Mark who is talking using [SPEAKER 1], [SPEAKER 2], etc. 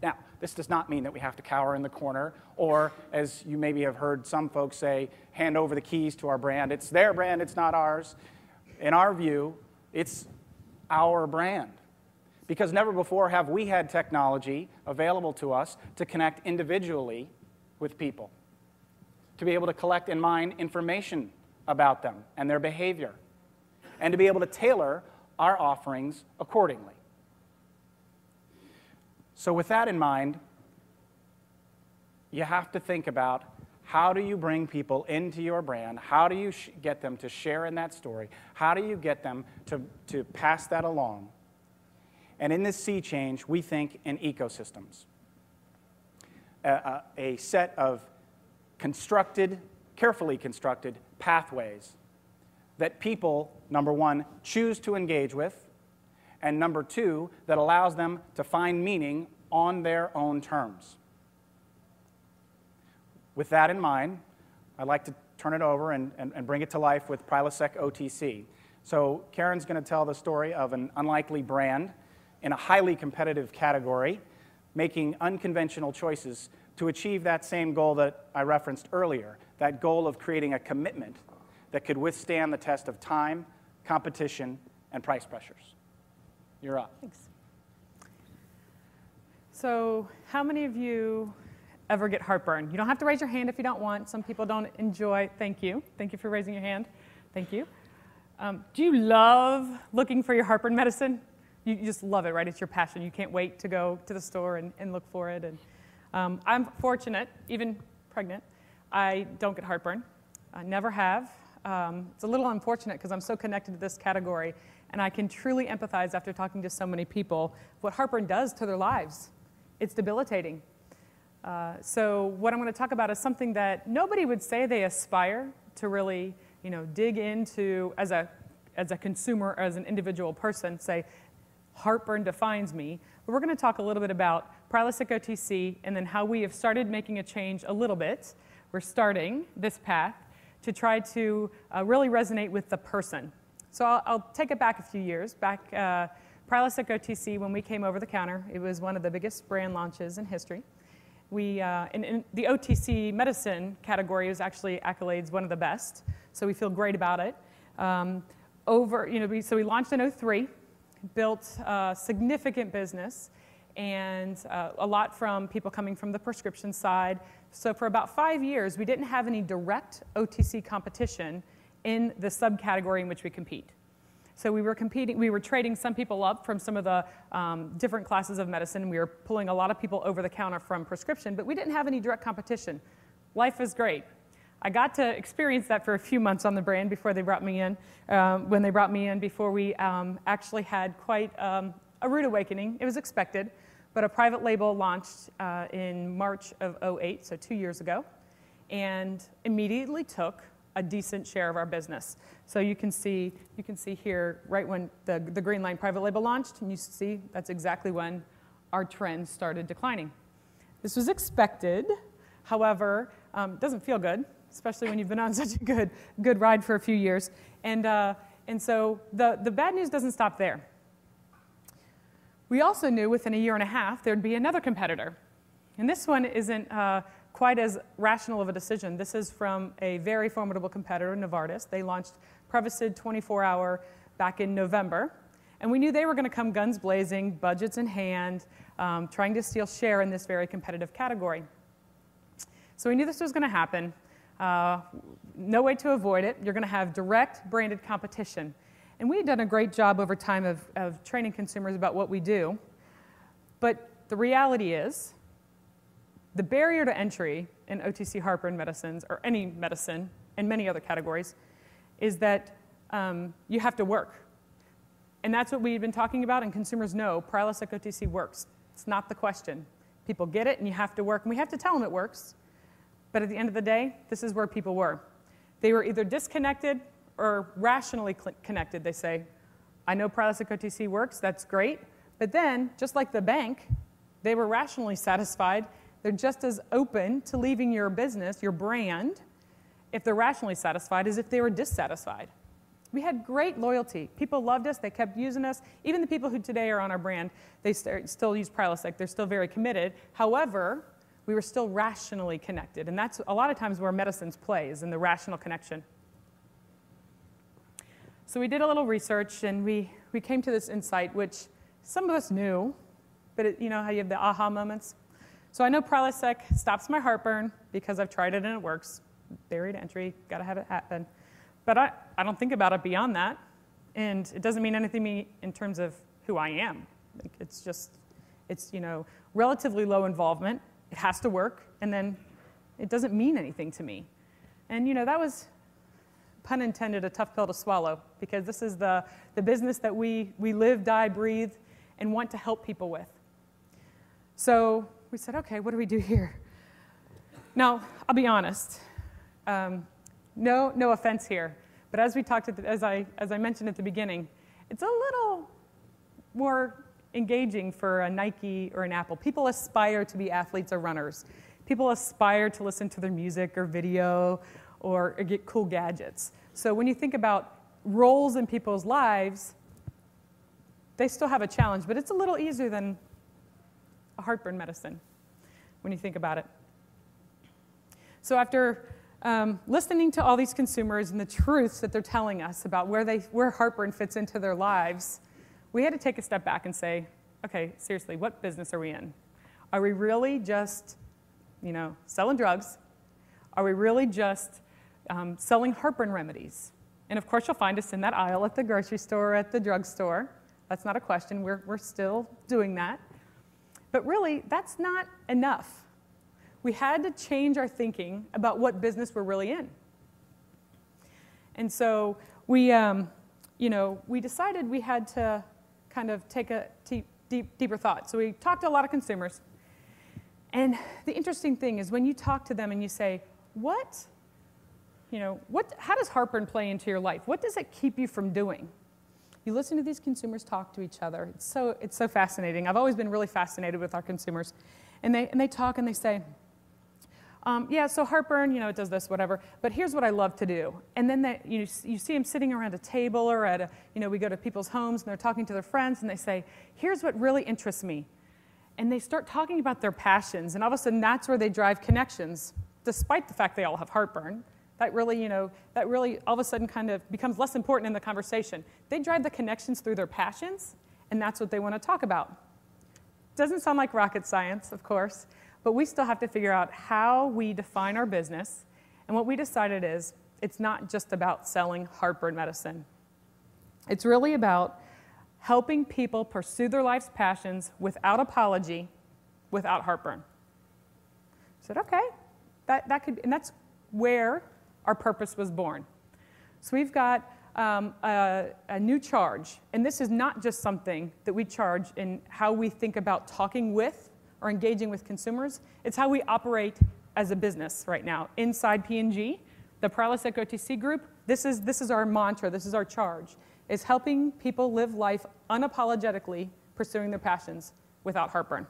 [SPEAKER 1] Now, this does not mean that we have to cower in the corner, or, as you maybe have heard some folks say, hand over the keys to our brand. It's their brand, it's not ours. In our view, it's our brand. Because never before have we had technology available to us to connect individually with people, to be able to collect and mine information about them and their behavior, and to be able to tailor our offerings accordingly. So with that in mind, you have to think about, how do you bring people into your brand? How do you get them to share in that story? How do you get them to pass that along? And in this sea change, we think in ecosystems. A set of carefully constructed pathways that people, number one, choose to engage with, and number two, that allows them to find meaning on their own terms. With that in mind, I'd like to turn it over and bring it to life with Prilosec OTC. So Karen's going to tell the story of an unlikely brand in a highly competitive category, making unconventional choices to achieve that same goal that I referenced earlier, that goal of creating a commitment that could withstand the test of time, competition, and price pressures. You're up.
[SPEAKER 2] Thanks. So how many of you ever get heartburn? You don't have to raise your hand if you don't want. Some people don't enjoy. Thank you. Thank you for raising your hand. Thank you. Do you love looking for your heartburn medicine? You just love it, right? It's your passion. You can't wait to go to the store and look for it. And I'm fortunate, even pregnant, I don't get heartburn. I never have. It's a little unfortunate because I'm so connected to this category, and I can truly empathize after talking to so many people what heartburn does to their lives. It's debilitating. So what I'm going to talk about is something that nobody would say they aspire to really, dig into as a consumer, as an individual person, say, heartburn defines me. But we're going to talk a little bit about Prilosec OTC and then how we have started making a change a little bit. We're starting this path to try to really resonate with the person. So I'll take it back a few years. Back Prilosec OTC, when we came over the counter, it was one of the biggest brand launches in history. We, in the OTC medicine category, was actually accolades one of the best, so we feel great about it. So we launched in 2003, built a significant business, and a lot from people coming from the prescription side. So for about 5 years, we didn't have any direct OTC competition in the subcategory in which we compete. So we were trading some people up from some of the different classes of medicine. We were pulling a lot of people over the counter from prescription, but we didn't have any direct competition. Life is great. I got to experience that for a few months on the brand before they brought me in. When they brought me in, before we actually had quite a rude awakening. It was expected, but a private label launched in March of 2008, so 2 years ago, and immediately took a decent share of our business. So you can see here, right when the Green Line private label launched, and you see that's exactly when our trend started declining. This was expected. However, it doesn't feel good, especially when you've been on such a good ride for a few years. And so the bad news doesn't stop there. We also knew within a year and a half there'd be another competitor. And this one isn't quite as rational of a decision. This is from a very formidable competitor, Novartis. They launched Prevacid 24-hour back in November. And we knew they were going to come guns blazing, budgets in hand, trying to steal share in this very competitive category. So we knew this was going to happen. No way to avoid it. You're going to have direct branded competition. And we had done a great job over time of training consumers about what we do. But the reality is, the barrier to entry in OTC heartburn medicines, or any medicine, and many other categories, is that you have to work. And that's what we've been talking about, and consumers know Prilosec OTC works. It's not the question. People get it, and you have to work, and we have to tell them it works. But at the end of the day, this is where people were. They were either disconnected or rationally connected. They say, I know Prilosec OTC works, that's great. But then, just like the bank, they were rationally satisfied. They're just as open to leaving your business, your brand, if they're rationally satisfied as if they were dissatisfied. We had great loyalty. People loved us. They kept using us. Even the people who today are on our brand, they still use Prilosec. They're still very committed. However, we were still rationally connected. And that's a lot of times where medicines plays, in the rational connection. So we did a little research, and we came to this insight, which some of us knew, but you know how you have the aha moments? So I know Prilosec stops my heartburn because I've tried it and it works. Barrier to entry, got to have it happen. But I don't think about it beyond that. And it doesn't mean anything to me in terms of who I am. Like it's you know, relatively low involvement. It has to work. And then it doesn't mean anything to me. And you know, that was, pun intended, a tough pill to swallow, because this is the business that we live, die, breathe, and want to help people with. So we said, okay, what do we do here? Now, I'll be honest. No offense here, but as we talked, as I mentioned at the beginning, it's a little more engaging for a Nike or an Apple. People aspire to be athletes or runners. People aspire to listen to their music or video or get cool gadgets. So when you think about roles in people's lives, they still have a challenge, but it's a little easier than a heartburn medicine when you think about it. So after listening to all these consumers and the truths that they're telling us about where heartburn fits into their lives, we had to take a step back and say, okay, seriously, what business are we in? Are we really just, you know, selling drugs? Are we really just selling heartburn remedies? And of course, you'll find us in that aisle at the grocery store, at the drugstore. That's not a question. We're still doing that. But really, that's not enough. We had to change our thinking about what business we're really in. And so we decided we had to kind of take a deeper thought. So we talked to a lot of consumers. And the interesting thing is when you talk to them and you say, how does heartburn play into your life? What does it keep you from doing? You listen to these consumers talk to each other. It's so fascinating. I've always been really fascinated with our consumers. And they talk and they say, yeah, so heartburn, you know, it does this, whatever, but here's what I love to do. And then you see them sitting around a table or we go to people's homes and they're talking to their friends and they say, here's what really interests me. And they start talking about their passions, and all of a sudden that's where they drive connections, despite the fact they all have heartburn. That really all of a sudden kind of becomes less important in the conversation. They drive the connections through their passions, and that's what they want to talk about. Doesn't sound like rocket science, of course, but we still have to figure out how we define our business. And what we decided is it's not just about selling heartburn medicine. It's really about helping people pursue their life's passions without apology, without heartburn. I said, okay, that could, and that's where our purpose was born. So we've got a new charge, and this is not just something that we charge in how we think about talking with or engaging with consumers. It's how we operate as a business right now. Inside P&G, the Prilosec OTC group, this is our mantra, this is our charge, is helping people live life unapologetically pursuing their passions without heartburn.